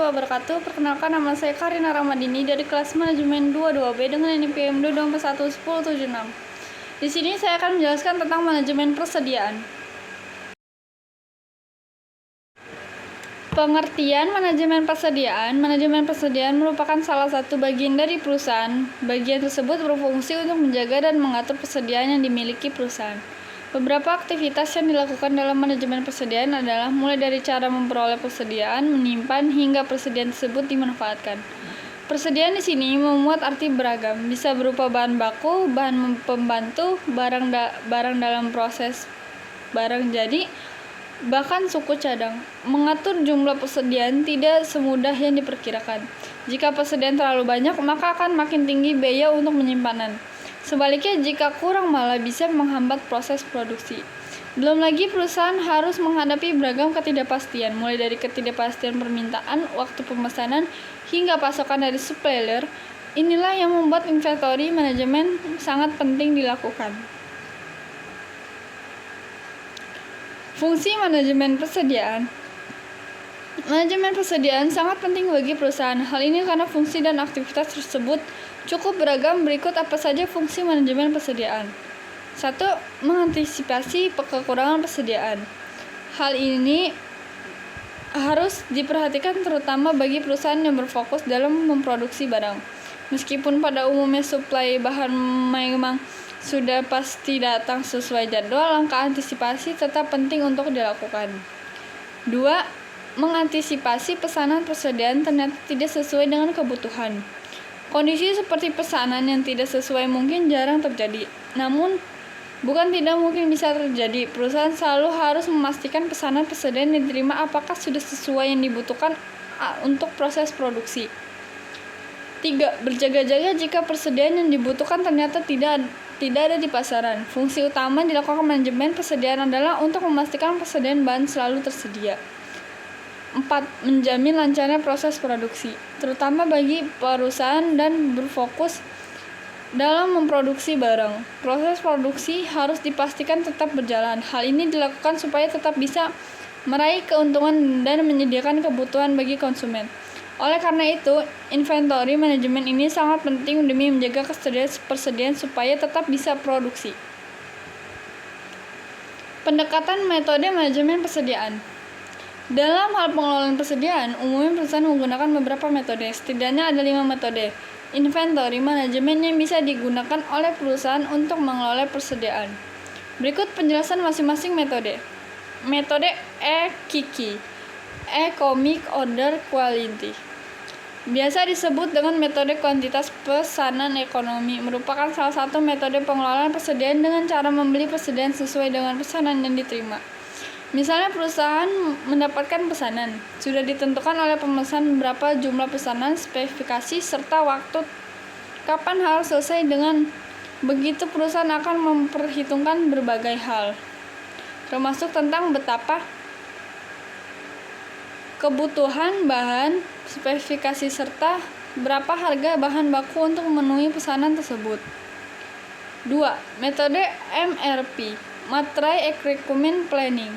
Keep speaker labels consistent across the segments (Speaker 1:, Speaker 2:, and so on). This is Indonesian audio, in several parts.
Speaker 1: wabarakatuh. Perkenalkan, nama saya Karina Ramadini dari kelas manajemen 22B dengan NIM 22411076. Di sini saya akan menjelaskan tentang manajemen persediaan. Pengertian manajemen persediaan merupakan salah satu bagian dari perusahaan. Bagian tersebut berfungsi untuk menjaga dan mengatur persediaan yang dimiliki perusahaan. Beberapa aktivitas yang dilakukan dalam manajemen persediaan adalah mulai dari cara memperoleh persediaan, menyimpan, hingga persediaan tersebut dimanfaatkan. Persediaan di sini memuat arti beragam, bisa berupa bahan baku, bahan pembantu, barang dalam proses barang jadi, bahkan suku cadang. Mengatur jumlah persediaan tidak semudah yang diperkirakan. Jika persediaan terlalu banyak, maka akan makin tinggi biaya untuk penyimpanan. Sebaliknya, jika kurang malah bisa menghambat proses produksi. Belum lagi perusahaan harus menghadapi beragam ketidakpastian, mulai dari ketidakpastian permintaan, waktu pemesanan, hingga pasokan dari supplier. Inilah yang membuat inventory manajemen sangat penting dilakukan. Fungsi manajemen persediaan. Manajemen persediaan sangat penting bagi perusahaan. Hal ini karena fungsi dan aktivitas tersebut cukup beragam. Berikut apa saja fungsi manajemen persediaan. 1. Mengantisipasi kekurangan persediaan. Hal ini harus diperhatikan terutama bagi perusahaan yang berfokus dalam memproduksi barang. Meskipun pada umumnya suplai bahan memang sudah pasti datang sesuai jadwal, langkah antisipasi tetap penting untuk dilakukan. 2. Mengantisipasi pesanan persediaan ternyata tidak sesuai dengan kebutuhan. Kondisi seperti pesanan yang tidak sesuai mungkin jarang terjadi. Namun, bukan tidak mungkin bisa terjadi. Perusahaan selalu harus memastikan pesanan persediaan yang diterima apakah sudah sesuai yang dibutuhkan untuk proses produksi. 3. Berjaga-jaga jika persediaan yang dibutuhkan ternyata tidak ada di pasaran. Fungsi utama dilakukan manajemen persediaan adalah untuk memastikan persediaan bahan selalu tersedia. 4. Menjamin lancarnya proses produksi, terutama bagi perusahaan dan berfokus dalam memproduksi barang. Proses produksi harus dipastikan tetap berjalan. Hal ini dilakukan supaya tetap bisa meraih keuntungan dan menyediakan kebutuhan bagi konsumen. Oleh karena itu, inventory manajemen ini sangat penting demi menjaga persediaan supaya tetap bisa produksi. Pendekatan metode manajemen persediaan. Dalam hal pengelolaan persediaan, umumnya perusahaan menggunakan beberapa metode. Setidaknya ada 5 metode inventory manajemen yang bisa digunakan oleh perusahaan untuk mengelola persediaan. Berikut penjelasan masing-masing metode. Metode EKIKI, Economic Order Quality, biasa disebut dengan metode kuantitas pesanan ekonomi, merupakan salah satu metode pengelolaan persediaan dengan cara membeli persediaan sesuai dengan pesanan yang diterima. Misalnya perusahaan mendapatkan pesanan, sudah ditentukan oleh pemesan berapa jumlah pesanan, spesifikasi, serta waktu kapan harus selesai. Dengan begitu perusahaan akan memperhitungkan berbagai hal, termasuk tentang betapa kebutuhan bahan, spesifikasi, serta berapa harga bahan baku untuk memenuhi pesanan tersebut. 2. Metode MRP, Material Requirement Planning,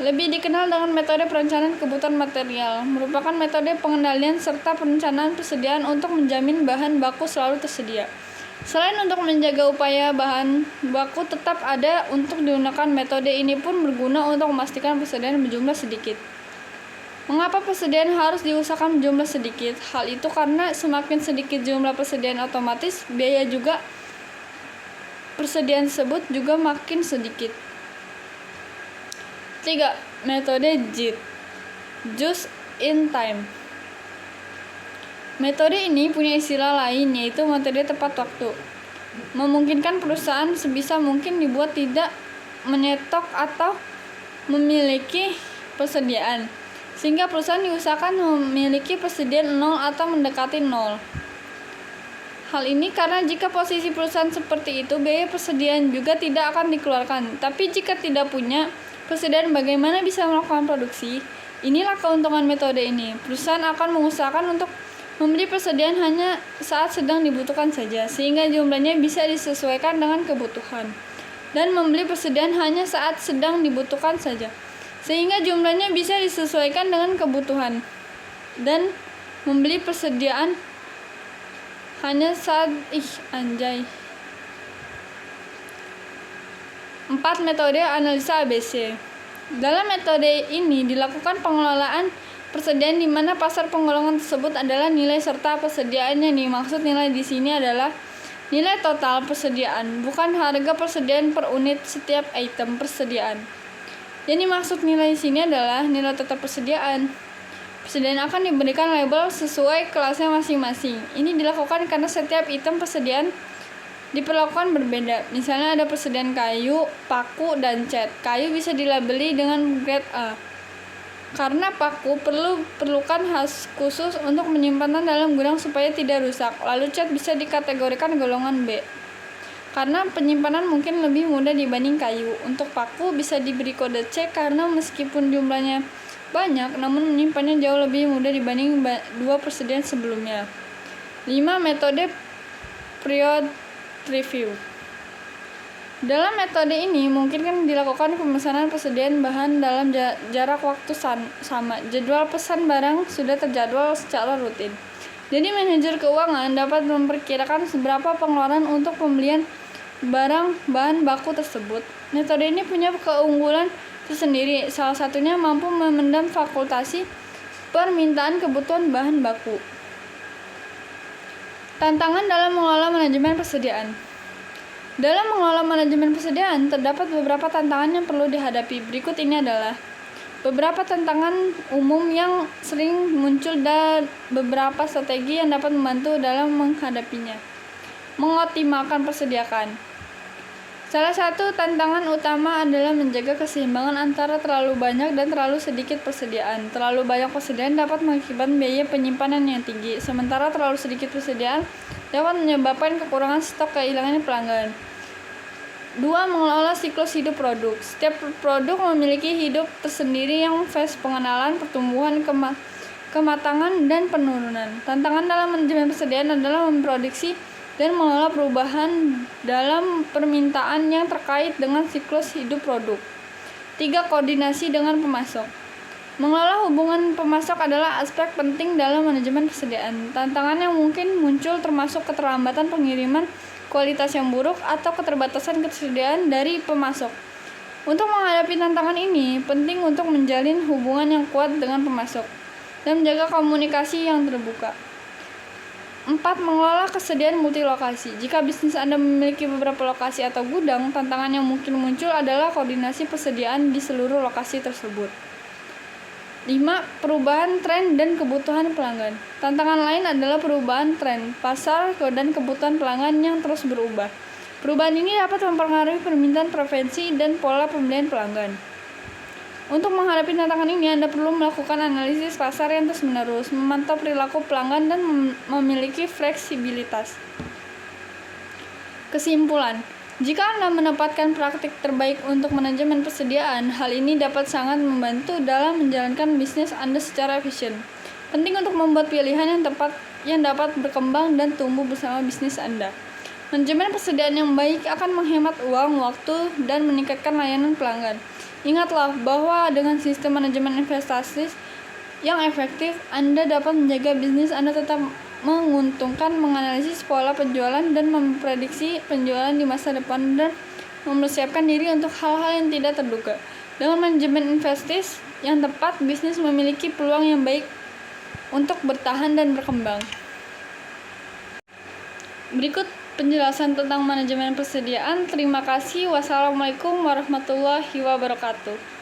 Speaker 1: lebih dikenal dengan metode perencanaan kebutuhan material, merupakan metode pengendalian serta perencanaan persediaan untuk menjamin bahan baku selalu tersedia. Selain untuk menjaga upaya bahan baku tetap ada untuk digunakan, metode ini pun berguna untuk memastikan persediaan berjumlah sedikit. Mengapa persediaan harus diusahakan berjumlah sedikit? Hal itu karena semakin sedikit jumlah persediaan, otomatis biaya juga persediaan tersebut juga makin sedikit. 3. Metode JIT, Just in Time. Metode ini punya istilah lain, yaitu metode tepat waktu. Memungkinkan perusahaan sebisa mungkin dibuat tidak menyetok atau memiliki persediaan, sehingga perusahaan diusahakan memiliki persediaan 0 atau mendekati 0. Hal ini karena jika posisi perusahaan seperti itu, biaya persediaan juga tidak akan dikeluarkan. Tapi jika tidak punya persediaan, bagaimana bisa melakukan produksi? Inilah keuntungan metode ini. Perusahaan akan mengusahakan untuk membeli persediaan hanya saat sedang dibutuhkan saja, sehingga jumlahnya bisa disesuaikan dengan kebutuhan. Dan membeli persediaan hanya saat sedang dibutuhkan saja, sehingga jumlahnya bisa disesuaikan dengan kebutuhan. Dan membeli persediaan hanya saat anjay. 4. Metode analisa ABC. Dalam metode ini dilakukan pengelolaan persediaan di mana pasar penggolongan tersebut adalah nilai serta persediaan. Yang dimaksud nilai di sini adalah nilai total persediaan, bukan harga persediaan per unit setiap item persediaan. Yang dimaksud nilai di sini adalah nilai total persediaan. Persediaan akan diberikan label sesuai kelasnya masing-masing. Ini dilakukan karena setiap item persediaan diperlakukan berbeda. Misalnya ada persediaan kayu, paku, dan cat. Kayu bisa dilabeli dengan grade A karena paku perlukan khas khusus untuk menyimpannya dalam gudang supaya tidak rusak. Lalu cat bisa dikategorikan golongan B karena penyimpanan mungkin lebih mudah dibanding kayu. Untuk paku bisa diberi kode C karena meskipun jumlahnya banyak namun menyimpannya jauh lebih mudah dibanding 2 persediaan sebelumnya. 5. Metode period review. Dalam metode ini mungkin dilakukan pemesanan persediaan bahan dalam jarak waktu sama. Jadwal pesan barang sudah terjadwal secara rutin. Jadi manajer keuangan dapat memperkirakan seberapa pengeluaran untuk pembelian barang bahan baku tersebut. Metode ini punya keunggulan tersendiri, salah satunya mampu memendam fakultasi permintaan kebutuhan bahan baku. Tantangan dalam mengelola manajemen persediaan. Dalam mengelola manajemen persediaan, terdapat beberapa tantangan yang perlu dihadapi. Berikut ini adalah beberapa tantangan umum yang sering muncul dan beberapa strategi yang dapat membantu dalam menghadapinya. Mengoptimalkan persediaan. Salah satu tantangan utama adalah menjaga keseimbangan antara terlalu banyak dan terlalu sedikit persediaan. Terlalu banyak persediaan dapat mengakibatkan biaya penyimpanan yang tinggi, sementara terlalu sedikit persediaan dapat menyebabkan kekurangan stok, kehilangan pelanggan. 2. Mengelola siklus hidup produk. Setiap produk memiliki hidup tersendiri yang fase pengenalan, pertumbuhan, kematangan, dan penurunan. Tantangan dalam manajemen persediaan adalah memproduksi dan mengelola perubahan dalam permintaan yang terkait dengan siklus hidup produk. 3. Koordinasi dengan pemasok. Mengelola hubungan pemasok adalah aspek penting dalam manajemen persediaan. Tantangan yang mungkin muncul termasuk keterlambatan pengiriman, kualitas yang buruk, atau keterbatasan ketersediaan dari pemasok. Untuk menghadapi tantangan ini, penting untuk menjalin hubungan yang kuat dengan pemasok dan menjaga komunikasi yang terbuka. 4. Mengelola kesediaan multilokasi. Jika bisnis Anda memiliki beberapa lokasi atau gudang, tantangan yang mungkin muncul adalah koordinasi persediaan di seluruh lokasi tersebut. 5. Perubahan tren dan kebutuhan pelanggan. Tantangan lain adalah perubahan tren, pasar, dan kebutuhan pelanggan yang terus berubah. Perubahan ini dapat mempengaruhi permintaan preferensi dan pola pembelian pelanggan. Untuk menghadapi tantangan ini, Anda perlu melakukan analisis pasar yang terus-menerus, memantau perilaku pelanggan, dan memiliki fleksibilitas. Kesimpulan, jika Anda menempatkan praktik terbaik untuk manajemen persediaan, hal ini dapat sangat membantu dalam menjalankan bisnis Anda secara efisien. Penting untuk membuat pilihan yang tepat yang dapat berkembang dan tumbuh bersama bisnis Anda. Manajemen persediaan yang baik akan menghemat uang, waktu, dan meningkatkan layanan pelanggan. Ingatlah bahwa dengan sistem manajemen investasi yang efektif, Anda dapat menjaga bisnis Anda tetap menguntungkan, menganalisis pola penjualan, dan memprediksi penjualan di masa depan, dan mempersiapkan diri untuk hal-hal yang tidak terduga. Dengan manajemen investasi yang tepat, bisnis memiliki peluang yang baik untuk bertahan dan berkembang. Berikut penjelasan tentang manajemen persediaan. Terima kasih. Wassalamualaikum warahmatullahi wabarakatuh.